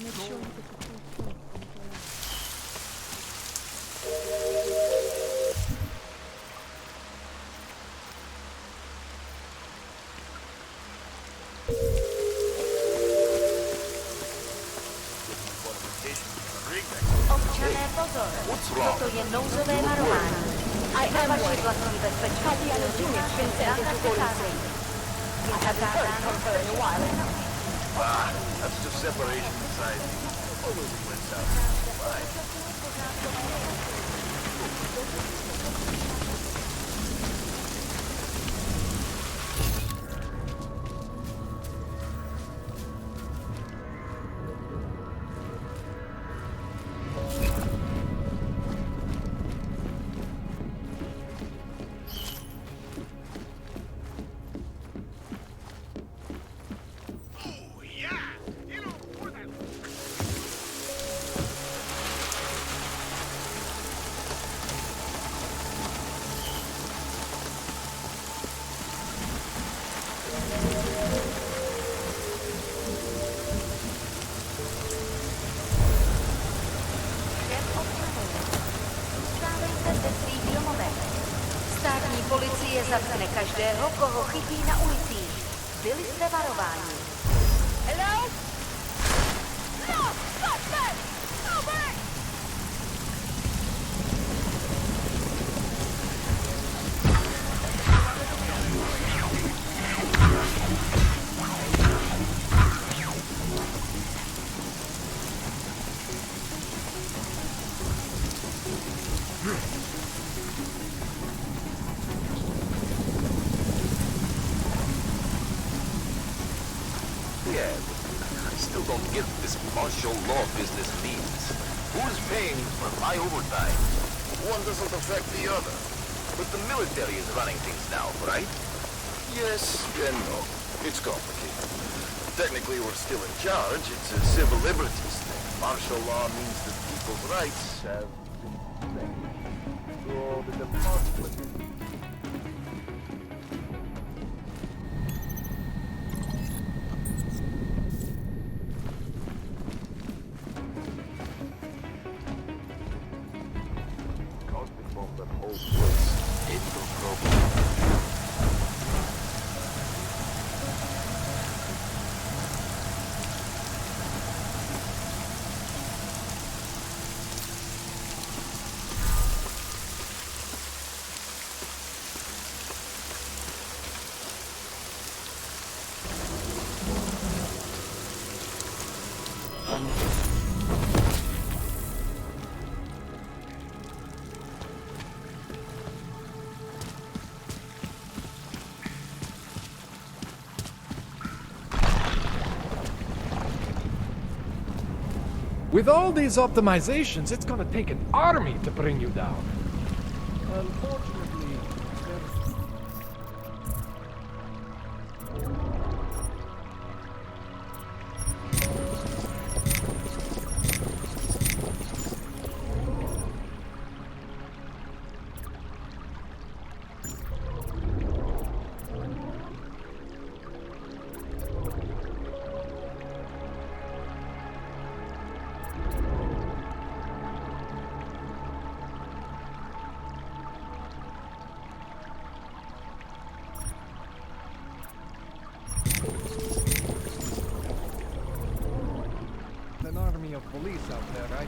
make sure you get the full point. Občané pozor, toto je nouzové varování. Pro vaši vlastní bezpečnost všechny se přicházejí. Je zakázáno That's just separation society. Always wins out. Fine. Státní policie zatkne každého, koho chytí na ulicích. Byli jste varováni. Hello? No! Stop that! Go back! Yeah, I still don't get what this martial law business means. Who's paying for my overtime? One doesn't affect the other. But the military is running things now, right? Yes and no. It's complicated. Technically, we're still in charge. It's a civil liberties thing. Martial law means that people's rights have been protected. So the department... With all these optimizations, it's gonna take an army to bring you down. Unfortunately, an army of police out there, right?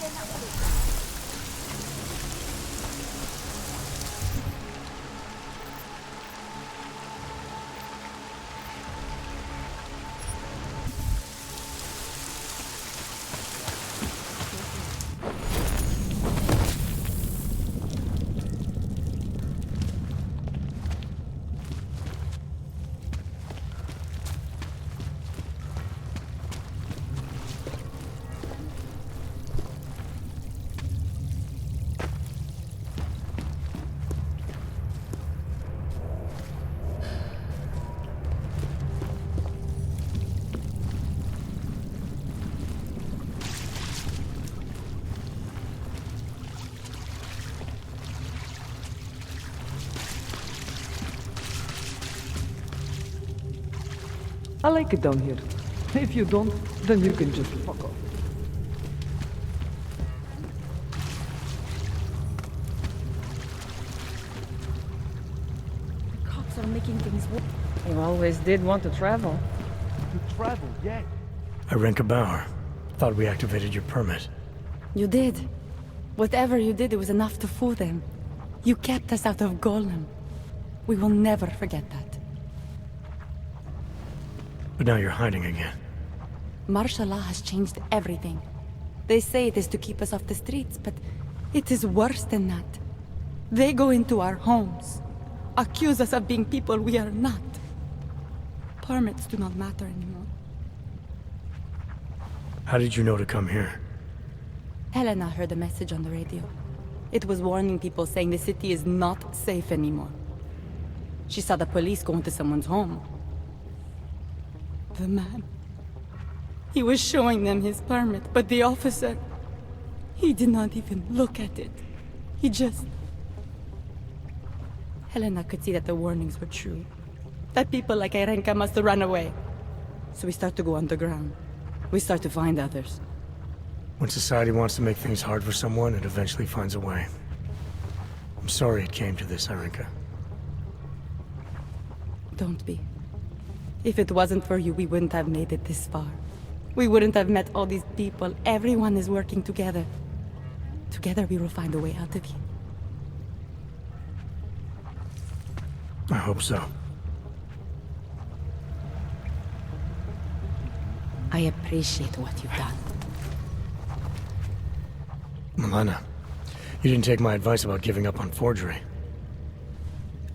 na ulicách. I like it down here. If you don't, then you can just fuck off. The cops are making things worse. You always did want to travel. You travel, yeah. Irenka Bauer. Thought we activated your permit. You did. Whatever you did, it was enough to fool them. You kept us out of Golem. We will never forget that. But now you're hiding again. Martial law has changed everything. They say it is to keep us off the streets, but it is worse than that. They go into our homes, accuse us of being people we are not. Permits do not matter anymore. How did you know to come here? Helena heard a message on the radio. It was warning people, saying the city is not safe anymore. She saw the police go into someone's home. The man. He was showing them his permit, but the officer... he did not even look at it. He just... Helena could see that the warnings were true. That people like Irenka must run away. So we start to go underground. We start to find others. When society wants to make things hard for someone, it eventually finds a way. I'm sorry it came to this, Irenka. Don't be. If it wasn't for you, we wouldn't have made it this far. We wouldn't have met all these people. Everyone is working together. Together we will find a way out of here. I hope so. I appreciate what you've done. Milena, you didn't take my advice about giving up on forgery.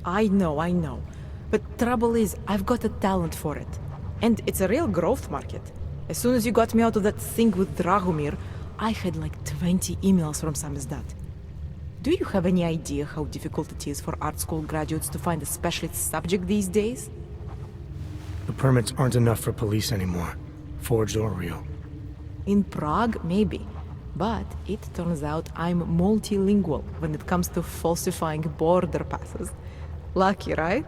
I know. But trouble is, I've got a talent for it. And it's a real growth market. As soon as you got me out of that thing with Dragomir, I had like 20 emails from Samizdat. Do you have any idea how difficult it is for art school graduates to find a specialist subject these days? The permits aren't enough for police anymore, forged or real. In Prague, maybe. But it turns out I'm multilingual when it comes to falsifying border passes. Lucky, right?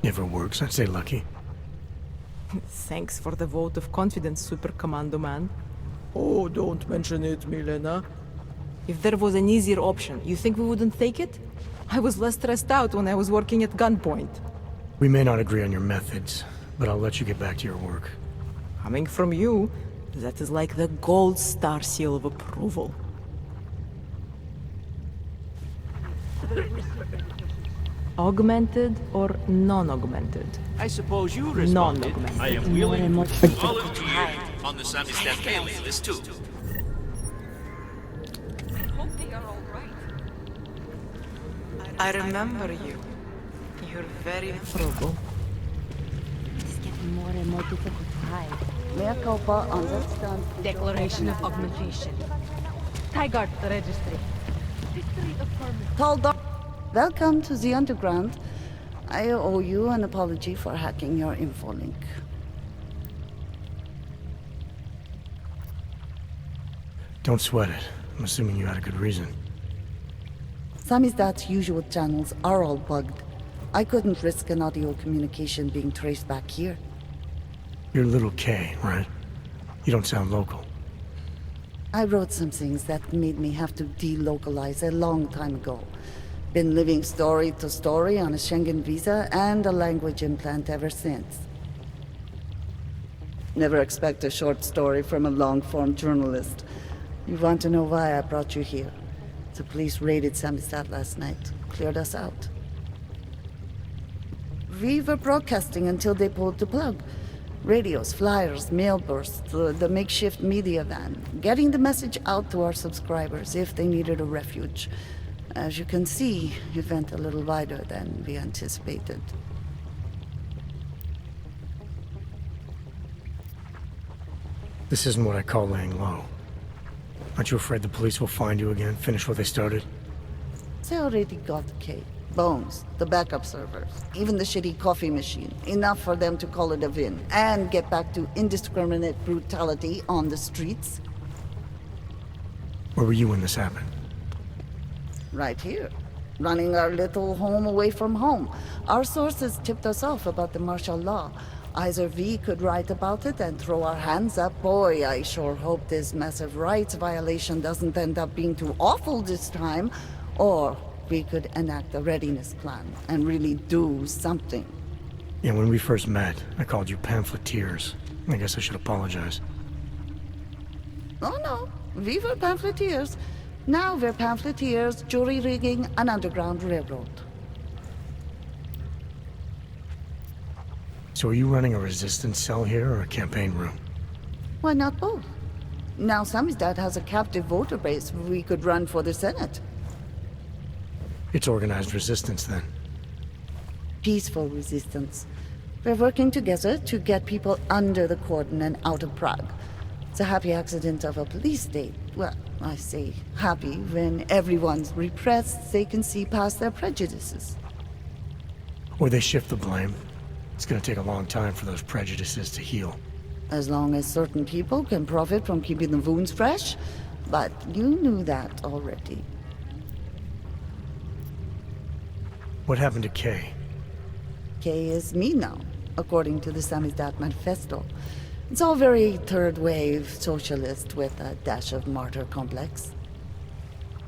If it works, I'd say lucky. Thanks for the vote of confidence, Super Commando Man. Oh, don't mention it, Milena. If there was an easier option, you think we wouldn't take it? I was less stressed out when I was working at gunpoint. We may not agree on your methods, but I'll let you get back to your work. Coming from you, that is like the gold star seal of approval. Augmented or non-augmented? I suppose you responded. Non-augmented. I am willing to volunteer on the Samizdat mailing list too. I remember you. You're very frugal. It's getting more and more difficult to hide. Mea culpa on that stand. Declaration of augmentation. Tigard the registry. Hold on. Welcome to the Underground. I owe you an apology for hacking your info link. Don't sweat it. I'm assuming you had a good reason. Samizdat's usual channels are all bugged. I couldn't risk an audio communication being traced back here. You're Little K, right? You don't sound local. I wrote some things that made me have to delocalize a long time ago. Been living story to story on a Schengen visa and a language implant ever since. Never expect a short story from a long-form journalist. You want to know why I brought you here? The police raided Samistad last night. Cleared us out. We were broadcasting until they pulled the plug. Radios, flyers, mail bursts, the makeshift media van. Getting the message out to our subscribers if they needed a refuge. As you can see, it went a little wider than we anticipated. This isn't what I call laying low. Aren't you afraid the police will find you again, finish what they started? They already got Kay. Bones, the backup servers, even the shitty coffee machine. Enough for them to call it a win and get back to indiscriminate brutality on the streets. Where were you when this happened? Right here. Running our little home away from home. Our sources tipped us off about the martial law. Either we could write about it and throw our hands up. Boy, I sure hope this massive rights violation doesn't end up being too awful this time. Or we could enact a readiness plan and really do something. Yeah, when we first met, I called you pamphleteers. I guess I should apologize. Oh no, we were pamphleteers. Now we're pamphleteers, jury rigging an underground railroad. So are you running a resistance cell here or a campaign room? Why not both? Now Samizdat has a captive voter base. We could run for the Senate. It's organized resistance then. Peaceful resistance. We're working together to get people under the cordon and out of Prague. It's a happy accident of a police state. Well, I say happy when everyone's repressed, they can see past their prejudices. Or they shift the blame. It's gonna take a long time for those prejudices to heal. As long as certain people can profit from keeping the wounds fresh. But you knew that already. What happened to Kay? Kay is me now, according to the Samizdat Manifesto. It's all very third-wave socialist with a dash of martyr complex.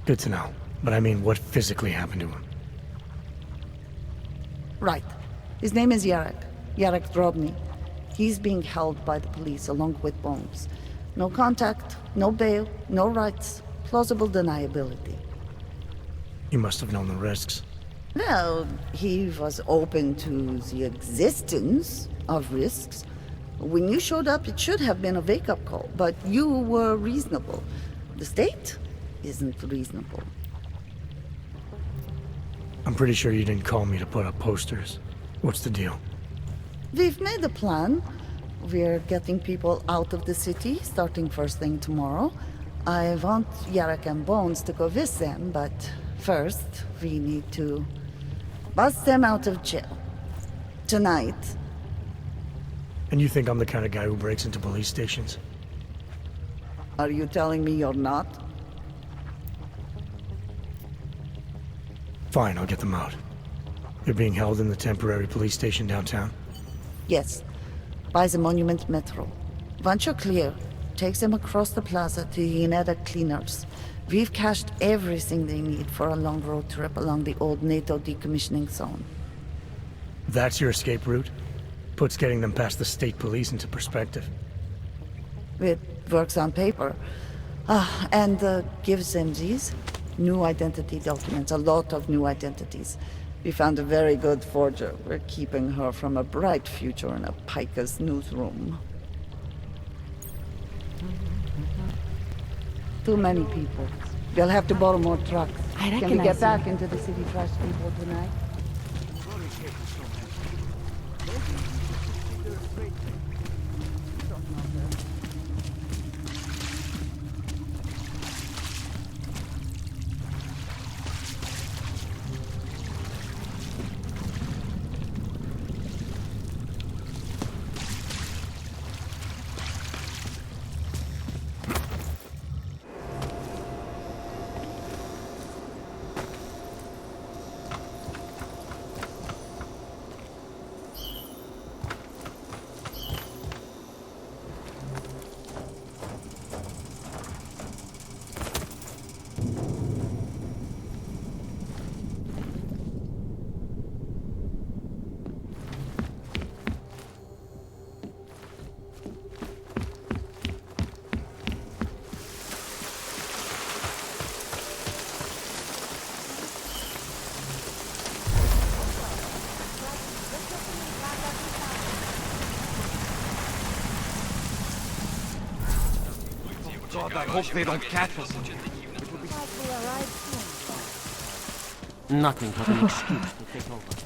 Good to know. But I mean, what physically happened to him? Right. His name is Yarek Drobny. He's being held by the police along with Bones. No contact, no bail, no rights, plausible deniability. You must have known the risks. Well, he was open to the existence of risks. When you showed up, it should have been a wake-up call, but you were reasonable. The state isn't reasonable. I'm pretty sure you didn't call me to put up posters. What's the deal? We've made a plan. We're getting people out of the city, starting first thing tomorrow. I want Yarek and Bones to go with them, but first, we need to bust them out of jail. Tonight. And you think I'm the kind of guy who breaks into police stations? Are you telling me you're not? Fine, I'll get them out. They're being held in the temporary police station downtown? Yes. By the Monument Metro. Once you're clear, takes them across the plaza to the Uneda Cleaners. We've cached everything they need for a long road trip along the old NATO decommissioning zone. That's your escape route? Puts getting them past the state police into perspective. It works on paper. And gives them these new identity documents, a lot of new identities. We found a very good forger. We're keeping her from a bright future in a Pika's newsroom. Too many people. We'll have to borrow more trucks. I Can we recognize get back you. into the city trash people tonight? God, I hope they don't catch us. Nothing but an excuse to take over.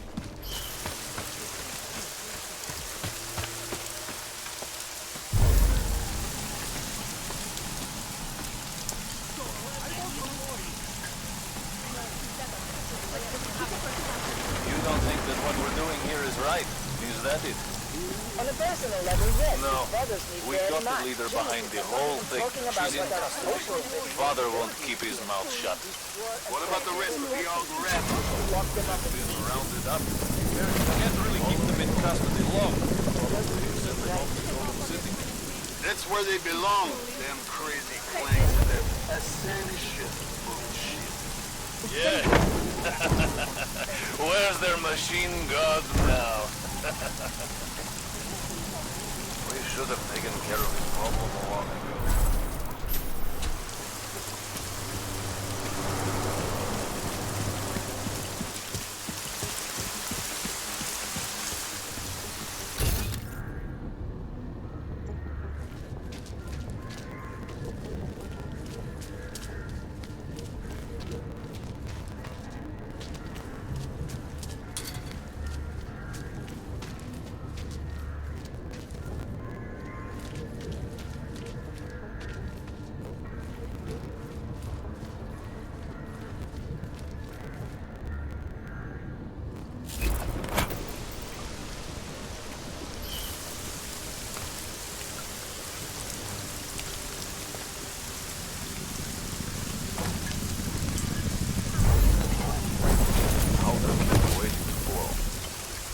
You don't think that what we're doing here is right? Is that it? On a personal level, yes. No. It bothers me We very got the much. leader Jimmy behind the is whole thing. talking about She's in what our custody. social system Father won't keep his mouth shut. What about the rest of the old rats? lock them up in Been rounded up. Can't really keep them in custody long. Send them off to Golden City. That's where they belong. Them crazy claims of their ascension bullshit. Yeah. Where's their machine god now? We should have taken care of this problem long ago.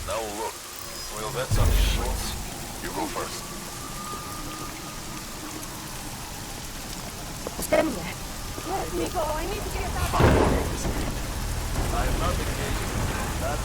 Now look, well that's on shorts. You go first. Stand there. Yes, Nico, I need to get out. I am not engaging in that.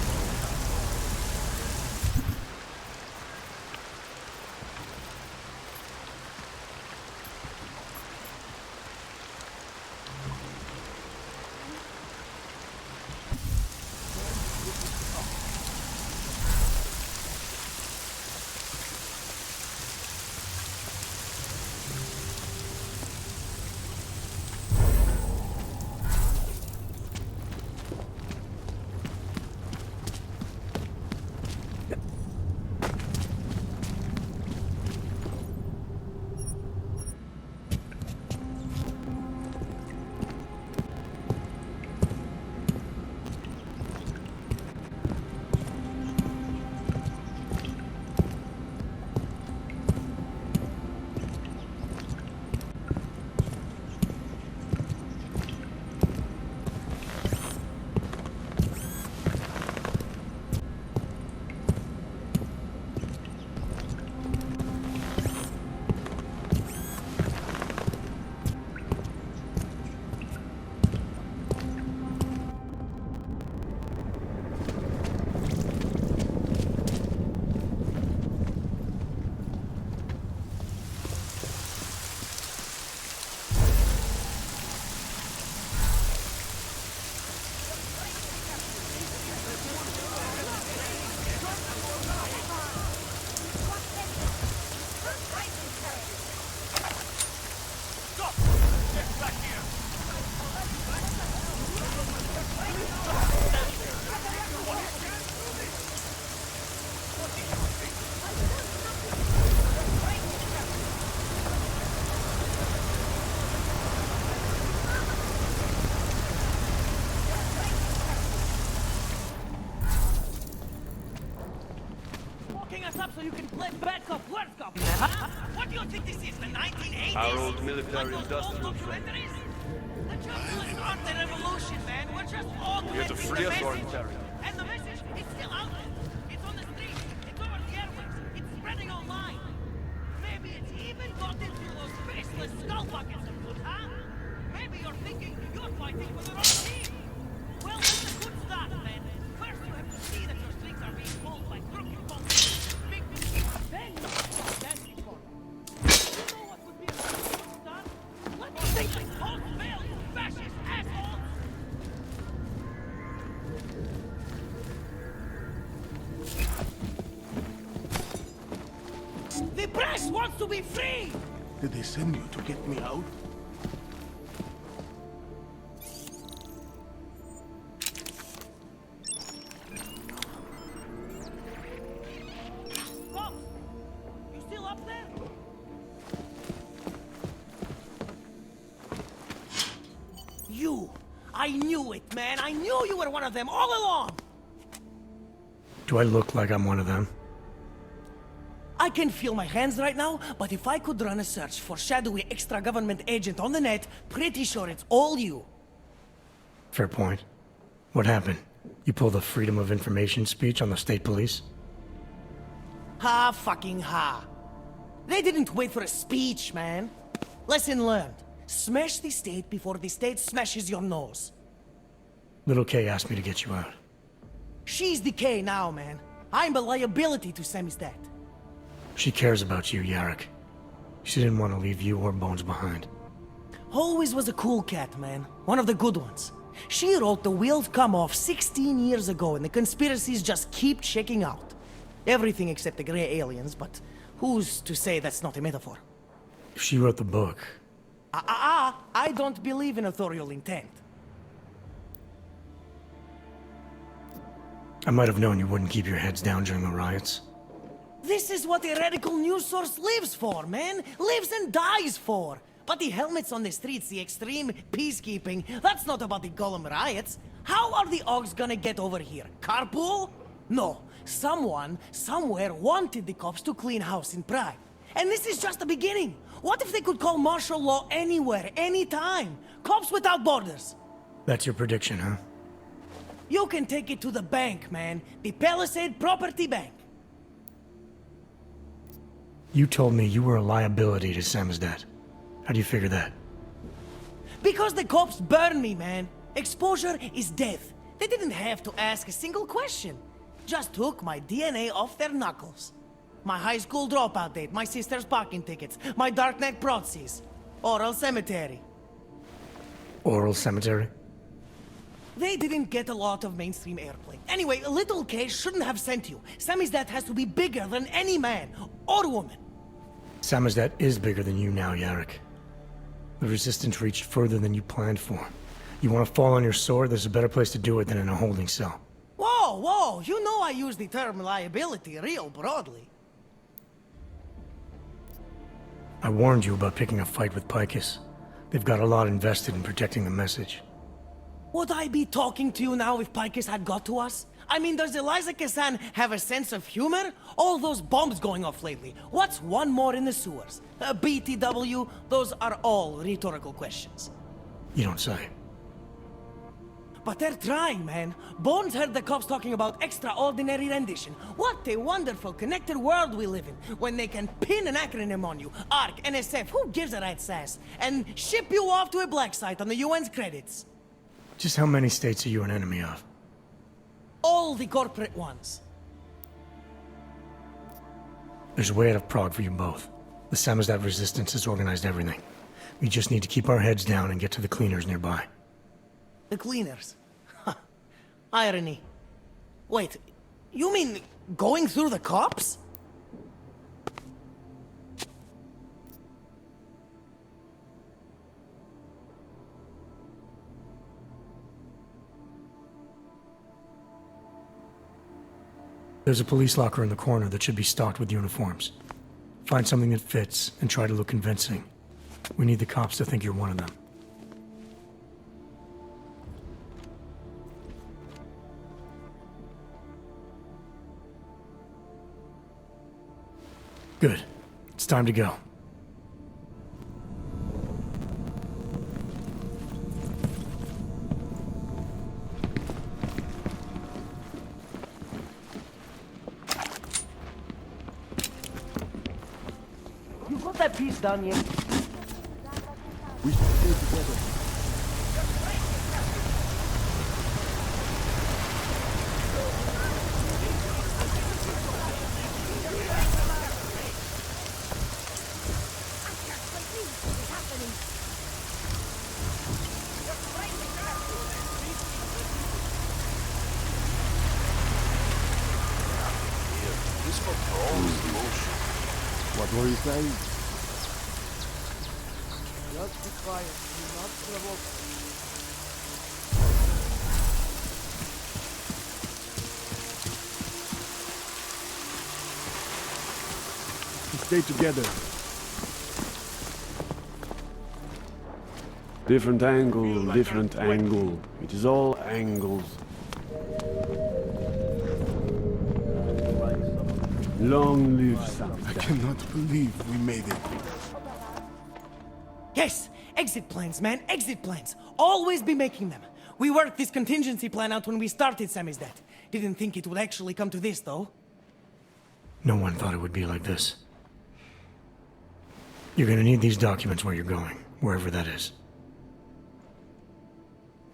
So you can play bad cop, worse cop, huh? What do you think this is, the 1980s? Our old military-industrial documentaries? The journalists aren't the revolution, man. We're just augmenting Here to free the us or message. interior. And the message is still out there. It's on the streets. It's over the airwaves. It's spreading online. Maybe it's even got into those faceless skull buckets, huh? Maybe you're thinking you're fighting for the wrong team. Well, that's a good start, man. First, you have to see that your strings are being pulled by crooked folks. Then you stand before them. You know what would be a good start? Let me think like hold fail, you fascist assholes! The press wants to be free! Did they send you to get me out? You! I knew it, man! I knew you were one of them all along! Do I look like I'm one of them? I can feel my hands right now, but if I could run a search for shadowy extra-government agent on the net, pretty sure it's all you. Fair point. What happened? You pulled a Freedom of Information speech on the state police? Ha fucking ha. They didn't wait for a speech, man. Lesson learned. Smash the state before the state smashes your nose. Little K asked me to get you out. She's the K now, man. I'm a liability to Samizdat. She cares about you, Yarrick. She didn't want to leave you or Bones behind. Always was a cool cat, man. One of the good ones. She wrote The Wheels Come Off 16 years ago and the conspiracies just keep checking out. Everything except the gray aliens, but who's to say that's not a metaphor? If she wrote the book... I don't believe in authorial intent. I might have known you wouldn't keep your heads down during the riots. This is what a radical news source lives for, man! Lives and dies for! But the helmets on the streets, the extreme peacekeeping, that's not about the Golem riots. How are the Augs gonna get over here? Carpool? No. Someone, somewhere wanted the cops to clean house in Prague. And this is just the beginning. What if they could call martial law anywhere, anytime? Cops without borders. That's your prediction, huh? You can take it to the bank, man. The Palisade Property Bank. You told me you were a liability to Samizdat. How do you figure that? Because the cops burn me, man. Exposure is death. They didn't have to ask a single question. Just took my DNA off their knuckles. My high school dropout date, my sister's parking tickets, my darknet proxies. Oral cemetery. Oral cemetery? They didn't get a lot of mainstream airplay. Anyway, Little K shouldn't have sent you. Samizdat has to be bigger than any man or woman. Samizdat is bigger than you now, Yarrick. The Resistance reached further than you planned for. You want to fall on your sword, there's a better place to do it than in a holding cell. Whoa, whoa, you know I use the term liability real broadly. I warned you about picking a fight with Picus. They've got a lot invested in protecting the message. Would I be talking to you now if Picus had got to us? I mean, does Eliza Kassan have a sense of humor? All those bombs going off lately. What's one more in the sewers? BTW? Those are all rhetorical questions. You don't say. But they're trying, man. Bones heard the cops talking about extraordinary rendition. What a wonderful connected world we live in, when they can pin an acronym on you, ARC, NSF, who gives a rat's ass, and ship you off to a black site on the UN's credits. Just how many states are you an enemy of? All the corporate ones. There's a way out of Prague for you both. The Samizdat resistance has organized everything. We just need to keep our heads down and get to the cleaners nearby. The cleaners? Irony. Wait, you mean going through the cops? There's a police locker in the corner that should be stocked with uniforms. Find something that fits and try to look convincing. We need the cops to think you're one of them. Good. It's time to go. You got that piece done yet? We should stay together. What were you saying? Just be quiet. Do not provoke. To stay together. Different angle, different angle. It is all angles. Long live Samstag. I cannot believe we made it. Yes! Exit plans, man! Exit plans! Always be making them! We worked this contingency plan out when we started Samizdat. Didn't think it would actually come to this, though. No one thought it would be like this. You're gonna need these documents where you're going, wherever that is.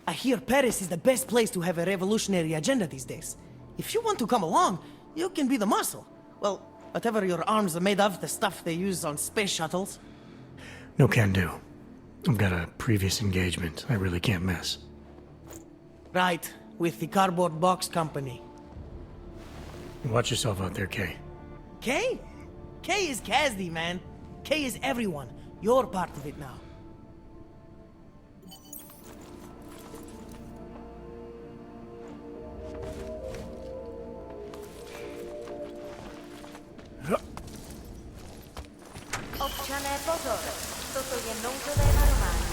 I hear Paris is the best place to have a revolutionary agenda these days. If you want to come along, you can be the muscle. Well, whatever your arms are made of, the stuff they use on space shuttles. No can do. I've got a previous engagement I really can't miss. Right, with the cardboard box company. Watch yourself out there, Kay. Kay? Kay is Kazdi, man. Kay is everyone. You're part of it now. Občané pozor, toto je nouzové varování.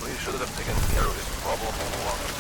We should have taken care of this problem long ago.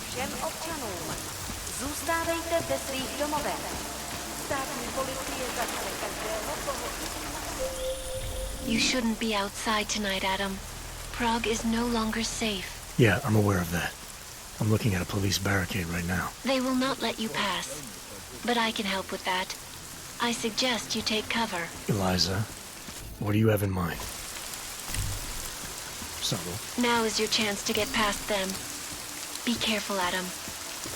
Všem občanům, zůstávejte ve svých domovech. Státní policie začne každého, koho... You shouldn't be outside tonight, Adam. Prague is no longer safe. Yeah, I'm aware of that. I'm looking at a police barricade right now. They will not let you pass. But I can help with that. I suggest you take cover. Eliza, what do you have in mind? Subtle. Now is your chance to get past them. Be careful, Adam.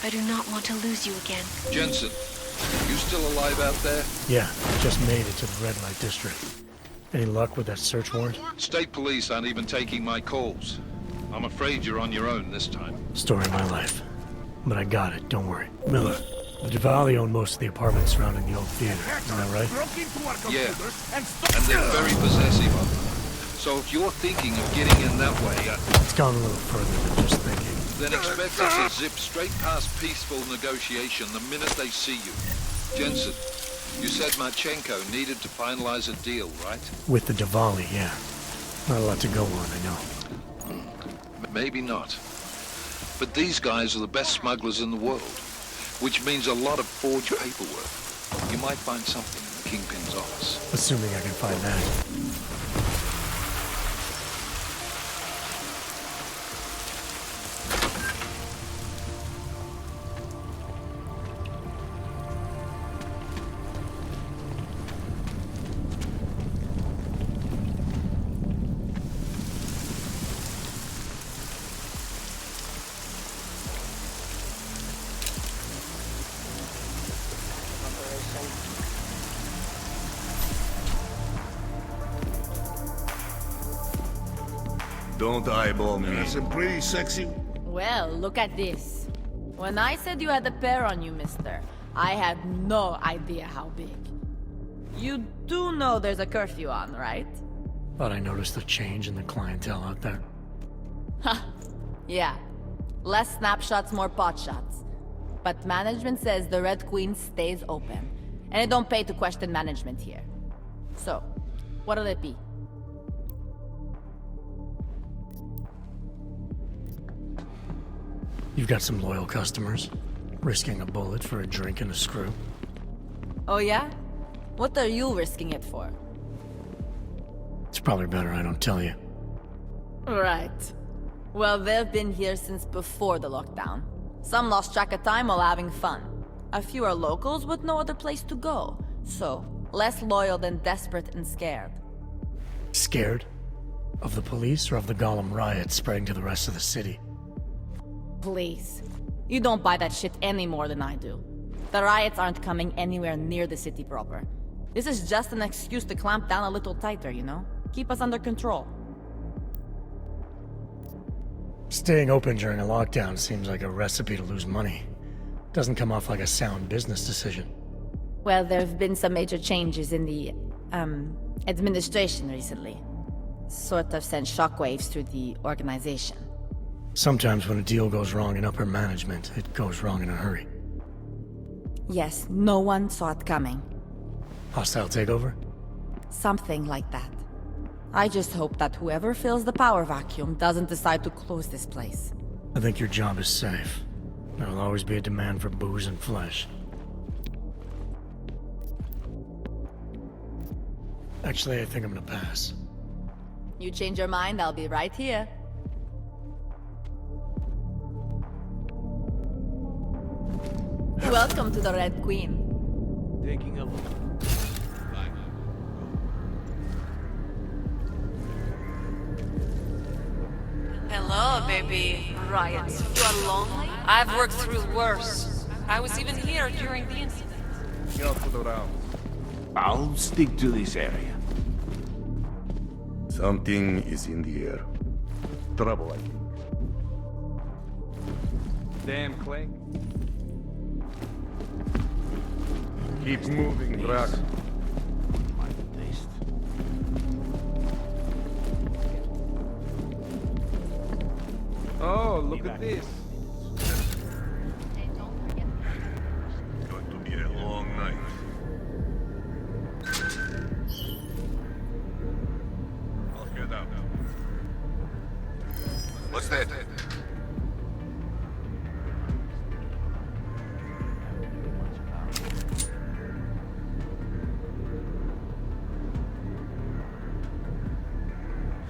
I do not want to lose you again. Jensen, you still alive out there? Yeah, just made it to the red light district. Any luck with that search warrant? State police aren't even taking my calls. I'm afraid you're on your own this time. Story of my life. But I got it, don't worry. Miller, the Diwali own most of the apartments surrounding the old theater, isn't that right? Yeah, and they're very possessive of them. So if you're thinking of getting in that way, It's gone a little further than just thinking. then expect us to zip straight past peaceful negotiation the minute they see you. Jensen, you said Marchenko needed to finalize a deal, right? With the Diwali, yeah. Not a lot to go on, I know. Maybe not. But these guys are the best smugglers in the world, which means a lot of forged paperwork. You might find something in the Kingpin's office. Assuming I can find that. Don't eyeball me. That's a pretty sexy... Well, look at this. When I said you had a pair on you, mister, I had no idea how big. You do know there's a curfew on, right? Thought I noticed a change in the clientele out there. Ha! Yeah. Less snapshots, more pot shots. But management says the Red Queen stays open. And it don't pay to question management here. So, what'll it be? You've got some loyal customers, risking a bullet for a drink and a screw. Oh yeah? What are you risking it for? It's probably better I don't tell you. Right. Well, they've been here since before the lockdown. Some lost track of time while having fun. A fewer locals with no other place to go. So, less loyal than desperate and scared. Scared? Of the police or of the Gollum riot spreading to the rest of the city? Please. You don't buy that shit any more than I do. The riots aren't coming anywhere near the city proper. This is just an excuse to clamp down a little tighter, you know? Keep us under control. Staying open during a lockdown seems like a recipe to lose money. Doesn't come off like a sound business decision. Well, there have been some major changes in the, administration recently. Sort of sent shockwaves through the organization. Sometimes when a deal goes wrong in upper management, it goes wrong in a hurry. Yes, no one saw it coming. Hostile takeover? Something like that. I just hope that whoever fills the power vacuum doesn't decide to close this place. I think your job is safe. There'll always be a demand for booze and flesh. Actually, I think I'm gonna pass. You change your mind, I'll be right here. Welcome to the Red Queen. Taking a look. Hello, baby. Riots. You are lonely? I've worked through worse. I was even here during the incident. Go for the round. I'll stick to this area. Something is in the air. Trouble, I think. Damn, Clank. Keep moving, Drac. Oh, look at this. Going to be a long night. I'll get out. What's that?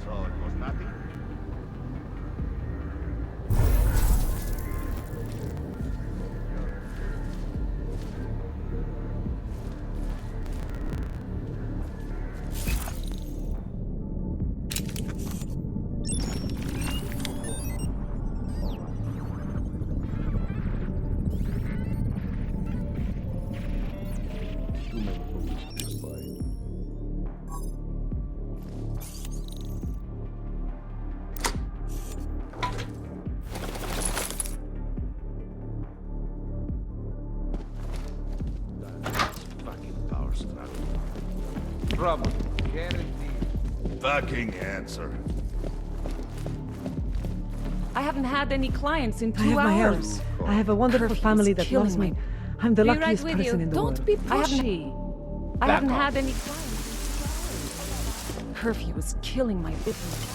So it was nothing? Trouble. Guaranteed. Fucking answer. I haven't had any clients in 2 I have my hours. health. I have a wonderful Curfew family is that killing loves me. me. I'm the Be right luckiest with person you. in the Don't world. be pushy. I haven't had any clients. Curfew is killing my business.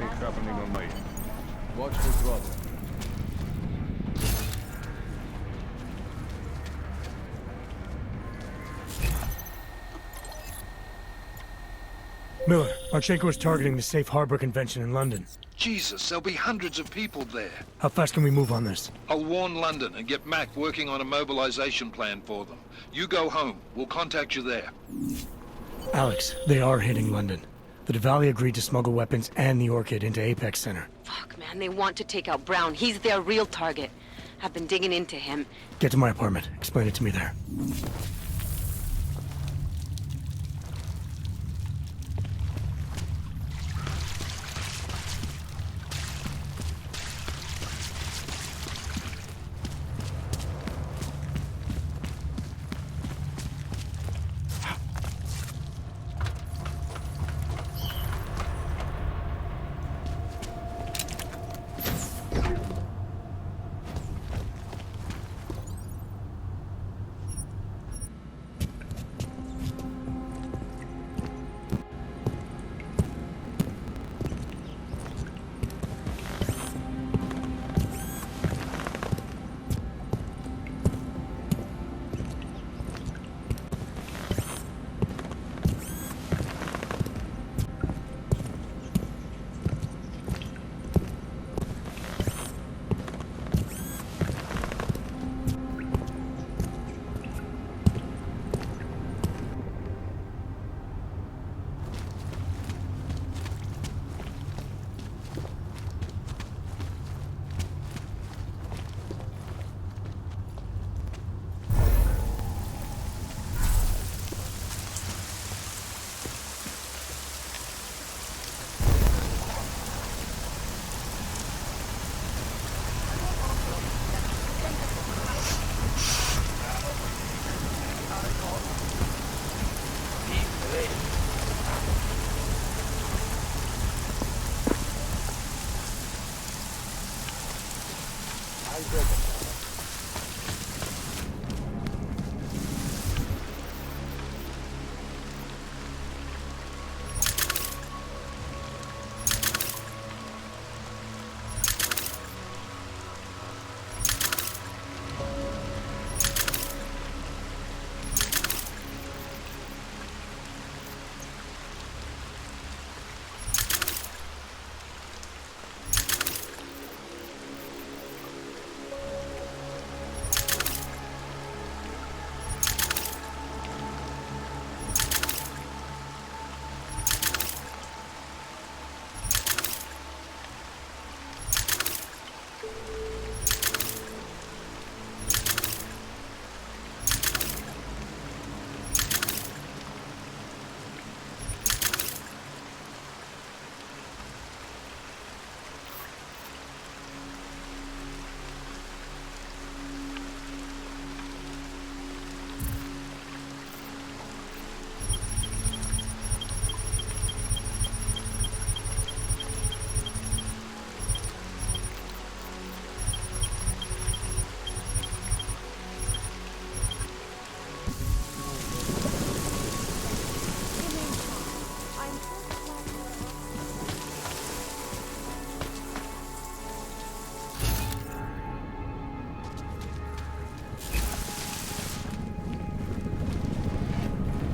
Something's happening on my end. Watch for trouble. Miller, Marchenko is targeting the Safe Harbor Convention in London. Jesus, there'll be hundreds of people there. How fast can we move on this? I'll warn London and get Mac working on a mobilization plan for them. You go home. We'll contact you there. Alex, they are hitting London. The Diwali agreed to smuggle weapons and the Orchid into Apex Center. Fuck, man, they want to take out Brown. He's their real target. I've been digging into him. Get to my apartment. Explain it to me there.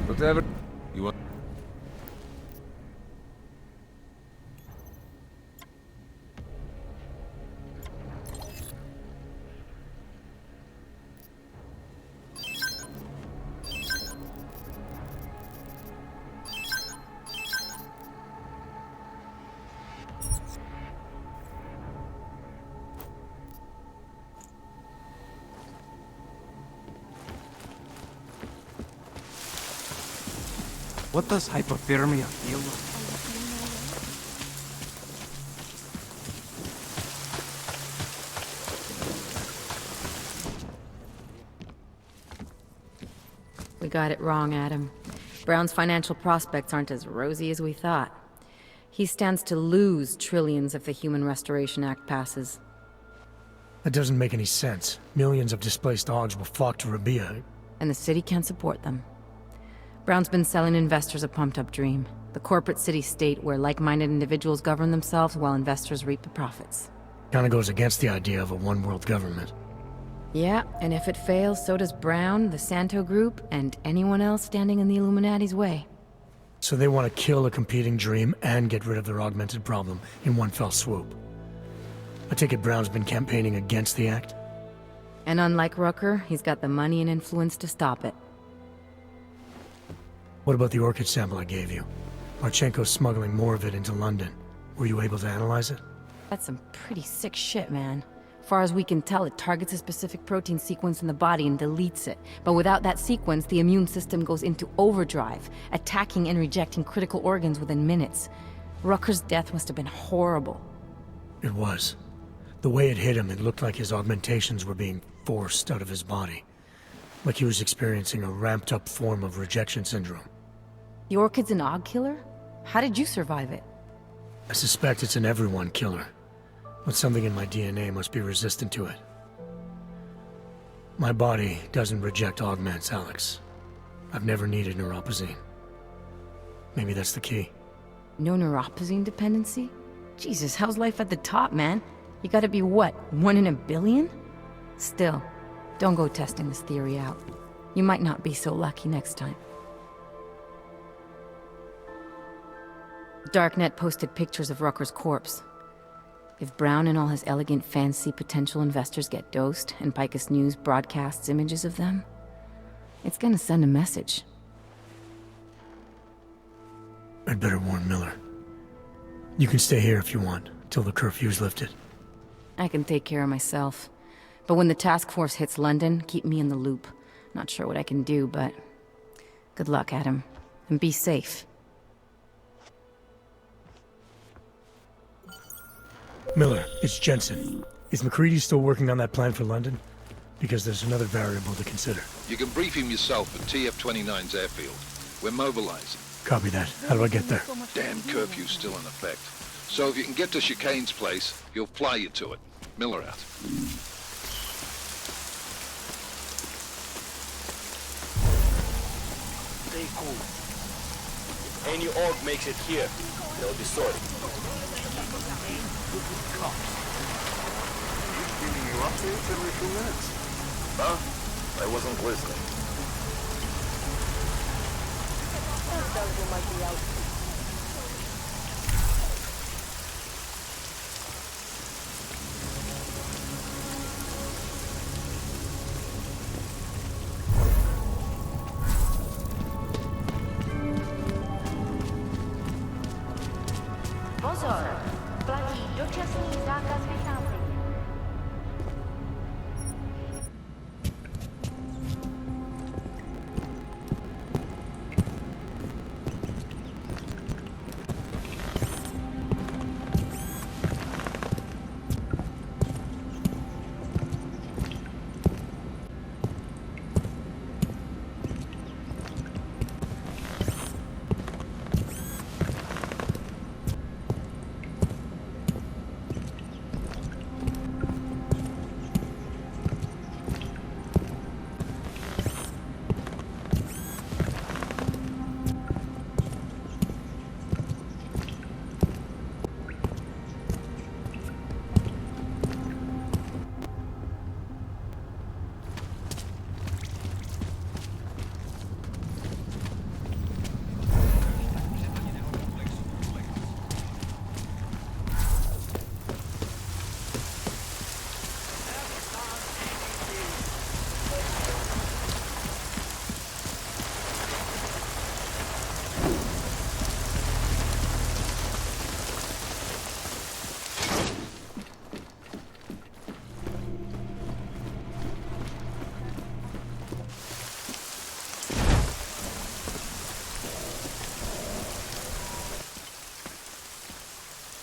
Whatever you want. What does hypothermia feel like? We got it wrong, Adam. Brown's financial prospects aren't as rosy as we thought. He stands to lose trillions if the Human Restoration Act passes. That doesn't make any sense. Millions of displaced dogs will flock to Rabia. And the city can't support them. Brown's been selling investors a pumped-up dream. The corporate city-state where like-minded individuals govern themselves while investors reap the profits. Kinda goes against the idea of a one-world government. Yeah, and if it fails, so does Brown, the Santo Group, and anyone else standing in the Illuminati's way. So they want to kill a competing dream and get rid of their augmented problem in one fell swoop. I take it Brown's been campaigning against the act? And unlike Rucker, he's got the money and influence to stop it. What about the orchid sample I gave you? Marchenko's smuggling more of it into London. Were you able to analyze it? That's some pretty sick shit, man. Far as we can tell, it targets a specific protein sequence in the body and deletes it. But without that sequence, the immune system goes into overdrive, attacking and rejecting critical organs within minutes. Rucker's death must have been horrible. It was. The way it hit him, it looked like his augmentations were being forced out of his body. Like he was experiencing a ramped-up form of rejection syndrome. The orchid's an Aug killer? How did you survive it? I suspect it's an everyone killer. But something in my DNA must be resistant to it. My body doesn't reject augments, Alex. I've never needed neuropozyne. Maybe that's the key. No neuropozyne dependency? Jesus, how's life at the top, man? You gotta be what, 1 in a billion? Still, don't go testing this theory out. You might not be so lucky next time. Darknet posted pictures of Rucker's corpse. If Brown and all his elegant fancy potential investors get dosed, and Picus News broadcasts images of them, it's gonna send a message. I'd better warn Miller. You can stay here if you want, till the curfew's lifted. I can take care of myself. But when the task force hits London, keep me in the loop. Not sure what I can do, but... good luck, Adam. And be safe. Miller, it's Jensen. Is McCready still working on that plan for London? Because there's another variable to consider. You can brief him yourself at TF-29's airfield. We're mobilizing. Copy that. How do I get there? Damn curfew's still in effect. So if you can get to Chicane's place, he'll fly you to it. Miller out. Stay cool. If any orc makes it here, they'll be sorry. He's giving you updates every 2 minutes. Huh? I wasn't listening. Pozor, platí dočasný zákaz vycházení.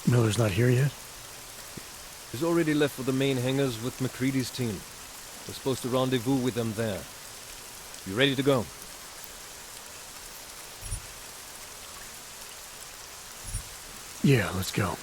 Miller's not here yet? He's already left for the main hangars with McCready's team. We're supposed to rendezvous with them there. You ready to go? Yeah, let's go.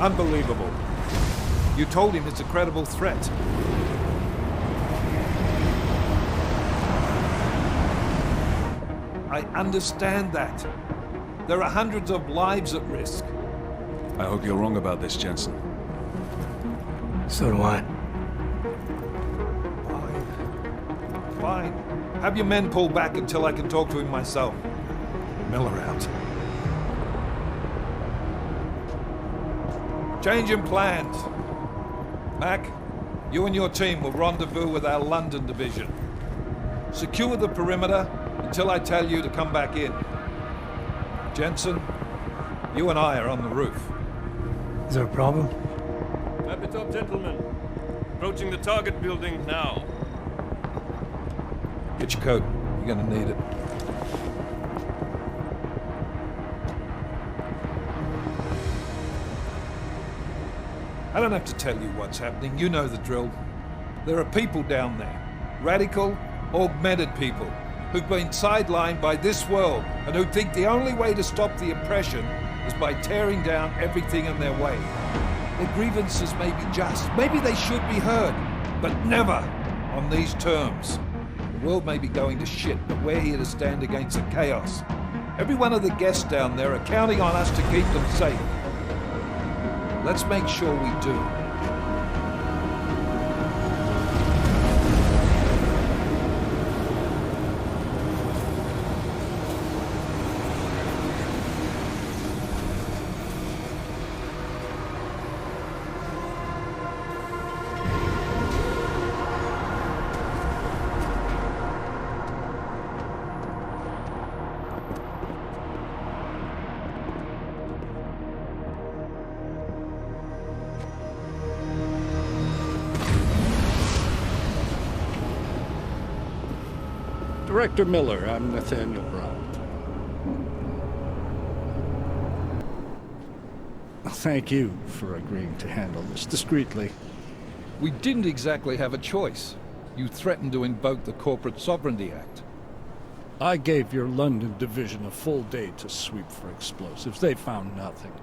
Unbelievable. You told him it's a credible threat. I understand that. There are hundreds of lives at risk. I hope you're wrong about this, Jensen. So do I. Fine. Have your men pull back until I can talk to him myself. Miller out. Changing plans. Mac, you and your team will rendezvous with our London division. Secure the perimeter until I tell you to come back in. Jensen, you and I are on the roof. Is there a problem? Wrap it up, gentlemen. Approaching the target building now. Get your coat. You're gonna need it. I don't have to tell you what's happening. You know the drill. There are people down there. Radical, augmented people who've been sidelined by this world and who think the only way to stop the oppression is by tearing down everything in their way. Their grievances may be just. Maybe they should be heard, but never on these terms. The world may be going to shit, but we're here to stand against the chaos. Every one of the guests down there are counting on us to keep them safe. Let's make sure we do. Director Miller, I'm Nathaniel Brown. Thank you for agreeing to handle this discreetly. We didn't exactly have a choice. You threatened to invoke the Corporate Sovereignty Act. I gave your London division a full day to sweep for explosives. They found nothing.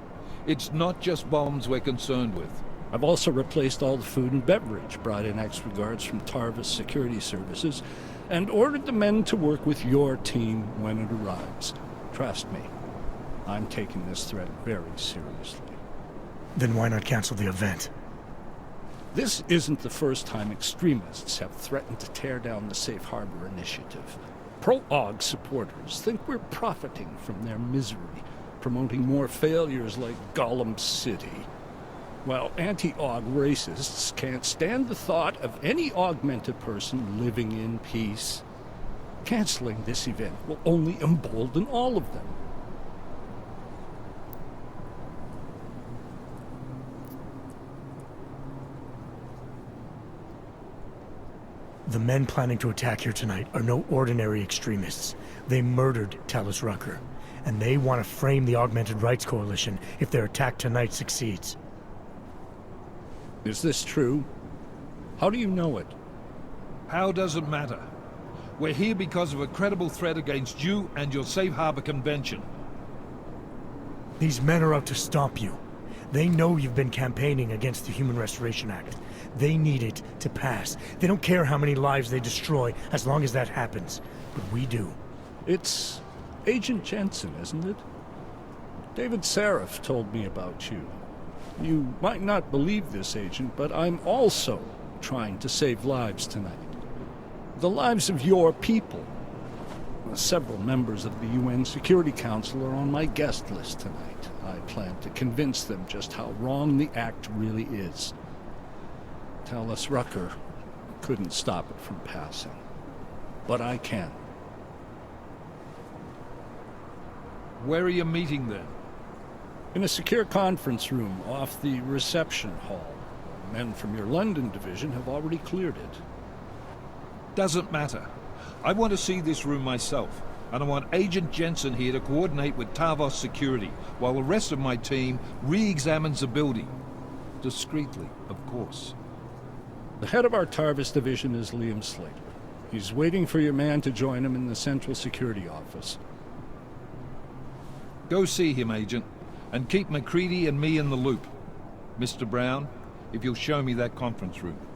It's not just bombs we're concerned with. I've also replaced all the food and beverage, brought in extra guards from Tarvis Security Services, and ordered the men to work with your team when it arrives. Trust me, I'm taking this threat very seriously. Then why not cancel the event? This isn't the first time extremists have threatened to tear down the Safe Harbor Initiative. Pro-AUG supporters think we're profiting from their misery, promoting more failures like Gollum City. While anti-AUG racists can't stand the thought of any augmented person living in peace. Canceling this event will only embolden all of them. The men planning to attack here tonight are no ordinary extremists. They murdered Talus Rucker, and they want to frame the Augmented Rights Coalition if their attack tonight succeeds. Is this true? How do you know it? How doesn't matter. We're here because of a credible threat against you and your Safe Harbor Convention. These men are out to stop you. They know you've been campaigning against the Human Restoration Act. They need it to pass. They don't care how many lives they destroy, as long as that happens. But we do. It's Agent Jensen, isn't it? David Seraph told me about you. You might not believe this, Agent, but I'm also trying to save lives tonight. The lives of your people. Several members of the UN Security Council are on my guest list tonight. I plan to convince them just how wrong the act really is. Talus Rucker couldn't stop it from passing. But I can. Where are you meeting then? In a secure conference room off the reception hall. Men from your London division have already cleared it. Doesn't matter. I want to see this room myself, and I want Agent Jensen here to coordinate with Tarvos Security, while the rest of my team re-examines the building. Discreetly, of course. The head of our Tarvis division is Liam Slater. He's waiting for your man to join him in the Central Security Office. Go see him, Agent, and keep MacCready and me in the loop. Mr. Brown, if you'll show me that conference room.